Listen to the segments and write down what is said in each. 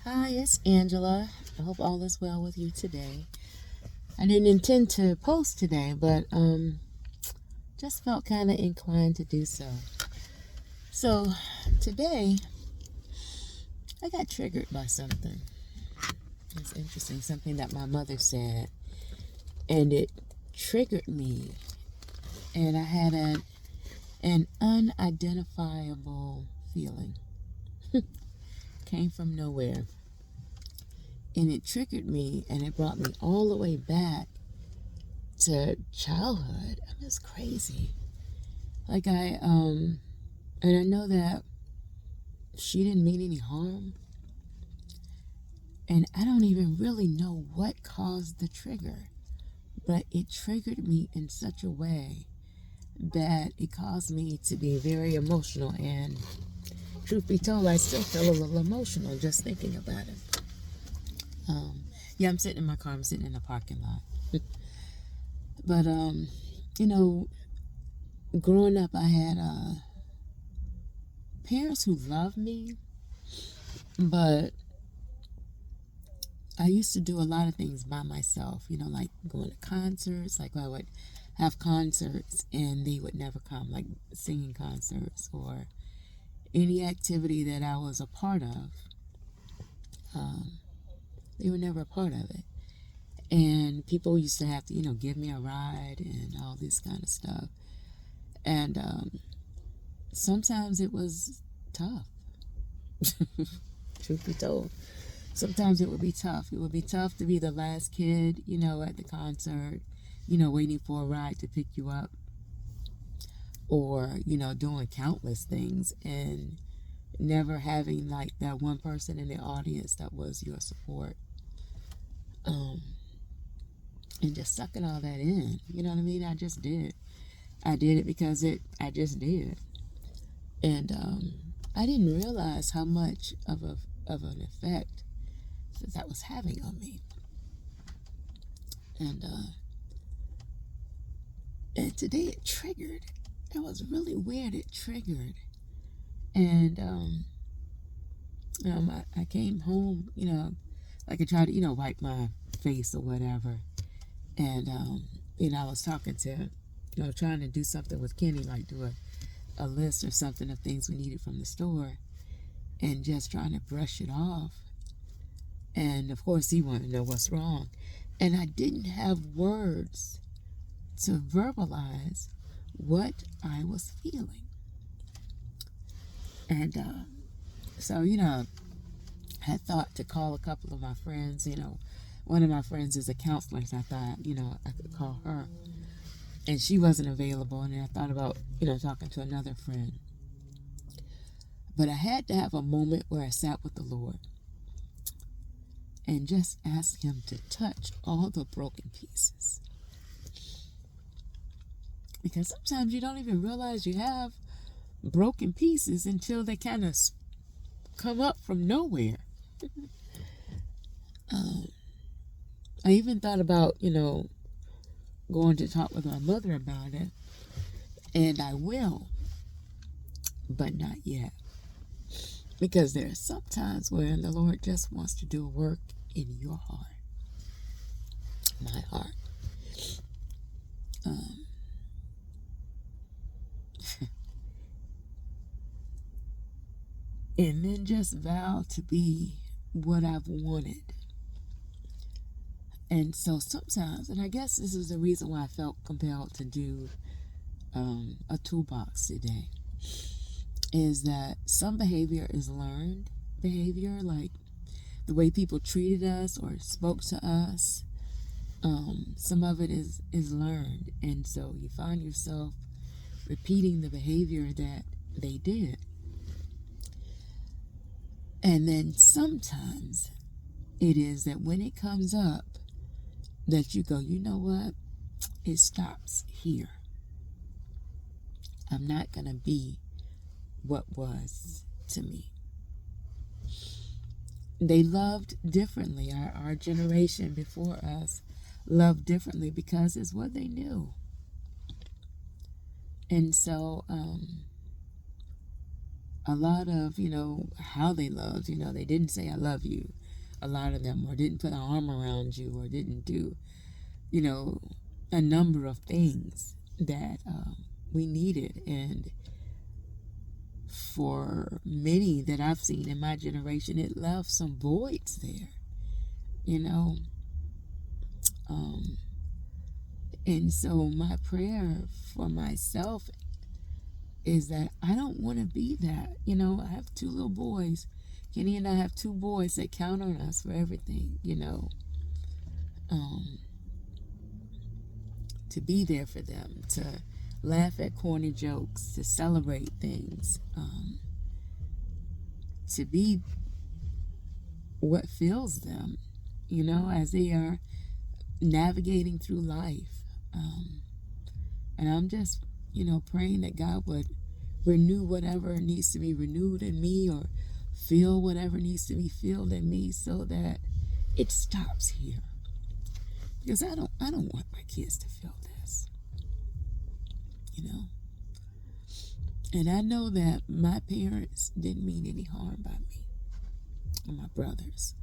Hi, it's Angela. I hope all is well with you today. I didn't intend to post today, but just felt kind of inclined to do so. So today, I got triggered by something. It's interesting, something that my mother said, and it triggered me. And I had an unidentifiable feeling. Came from nowhere. And it triggered me, and it brought me all the way back to childhood. I mean, it's crazy. Like and I know that she didn't mean any harm, and I don't even really know what caused the trigger, but it triggered me in such a way that it caused me to be very emotional. And truth be told, I still feel a little emotional just thinking about it. Yeah, I'm sitting in my car. I'm sitting in the parking lot. But you know, growing up, I had parents who loved me, but I used to do a lot of things by myself, like going to concerts. Like I would have concerts and they would never come, like singing concerts or any activity that I was a part of. They were never a part of it. And people used to have to, give me a ride and all this kind of stuff. And sometimes it was tough, truth be told. Sometimes it would be tough. It would be tough to be the last kid, at the concert, waiting for a ride to pick you up, or, doing countless things and never having like that one person in the audience that was your support. And just sucking all that in. You know what I mean? I just did. I did it because I just did. And I didn't realize how much of an effect that was having on me. And today it triggered. It was really weird. It triggered. And I came home, like I tried to, wipe my face or whatever. And I was talking to, trying to do something with Kenny, like do a list or something of things we needed from the store, and just trying to brush it off. And of course he wanted to know what's wrong. And I didn't have words to verbalize what I was feeling. And so, I had thought to call a couple of my friends. One of my friends is a counselor, so I thought, I could call her. And she wasn't available, and then I thought about, talking to another friend. But I had to have a moment where I sat with the Lord and just asked him to touch all the broken pieces. Because sometimes you don't even realize you have broken pieces until they kind of come up from nowhere. I even thought about, going to talk with my mother about it. And I will, but not yet. Because there are some times where the Lord just wants to do a work in your heart. My heart. And then just vow to be what I've wanted. And so sometimes, and I guess this is the reason why I felt compelled to do a toolbox today, is that some behavior is learned behavior, like the way people treated us or spoke to us. Some of it is learned, and so you find yourself repeating the behavior that they did. And then sometimes it is that when it comes up, that you go, you know what? It stops here. I'm not going to be what was to me. They loved differently. Our generation before us loved differently because it's what they knew. And so a lot of, how they loved. They didn't say I love you, a lot of them, or didn't put an arm around you, or didn't do, you know, a number of things that we needed. And for many that I've seen in my generation, it left some voids there, you know. And so my prayer for myself is that I don't want to be that. I have two little boys. Kenny and I have two boys that count on us for everything, to be there for them, to laugh at corny jokes, to celebrate things, to be what fills them, as they are navigating through life. And I'm just, praying that God would renew whatever needs to be renewed in me, or fill whatever needs to be filled in me, so that it stops here. Because I don't want my kids to feel this, And I know that my parents didn't mean any harm by me or my brothers.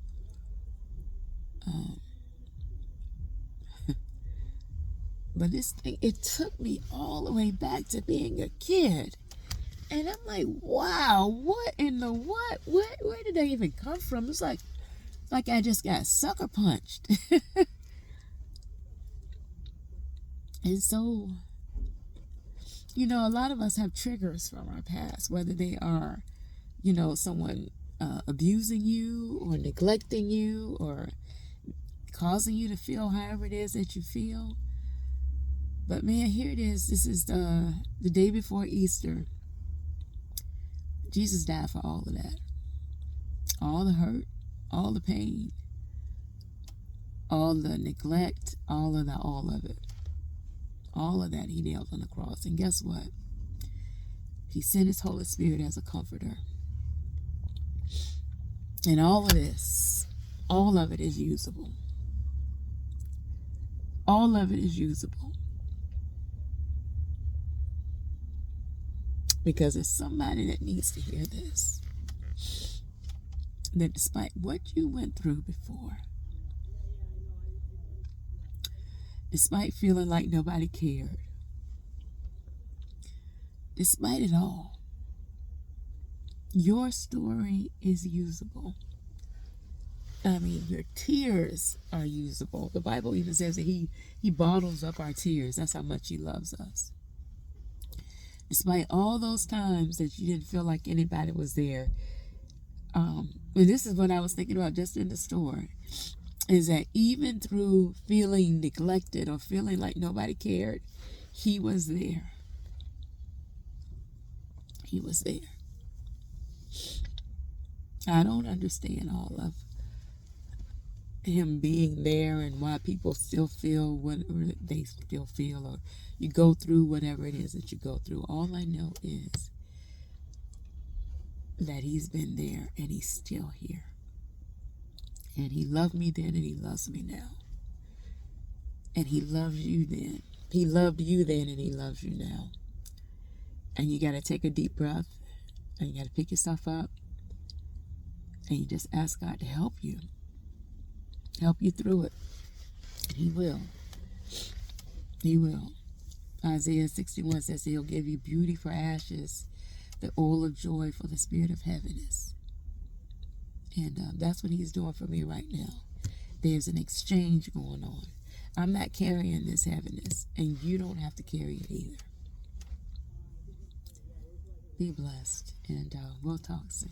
But this thing, it took me all the way back to being a kid. And I'm like, wow, what in the what? Where did they even come from? It's like I just got sucker punched. And so, a lot of us have triggers from our past, whether they are, someone abusing you or neglecting you or causing you to feel however it is that you feel. But man, here it is. This is the day before Easter. Jesus died for all of that. All the hurt, all the pain, all the neglect, all of it. All of that he nailed on the cross. And guess what? He sent his Holy Spirit as a comforter. And all of this, all of it is usable. All of it is usable. Because there's somebody that needs to hear this. That despite what you went through before, despite feeling like nobody cared, despite it all, your story is usable. I mean, your tears are usable. The Bible even says that he bottles up our tears. That's how much he loves us. Despite all those times that you didn't feel like anybody was there. And this is what I was thinking about just in the store, is that even through feeling neglected or feeling like nobody cared, he was there. He was there. I don't understand all of him being there and why people still feel whatever they still feel, or you go through whatever it is that you go through. All I know is that he's been there and he's still here. And he loved me then and he loves me now. And he loves you then. He loved you then and he loves you now. And you got to take a deep breath and you got to pick yourself up and you just ask God to help you. Help you through it. And he will. He will. Isaiah 61 says he'll give you beauty for ashes, the oil of joy for the spirit of heaviness. And that's what he's doing for me right now. There's an exchange going on. I'm not carrying this heaviness, and you don't have to carry it either. Be blessed, and we'll talk soon.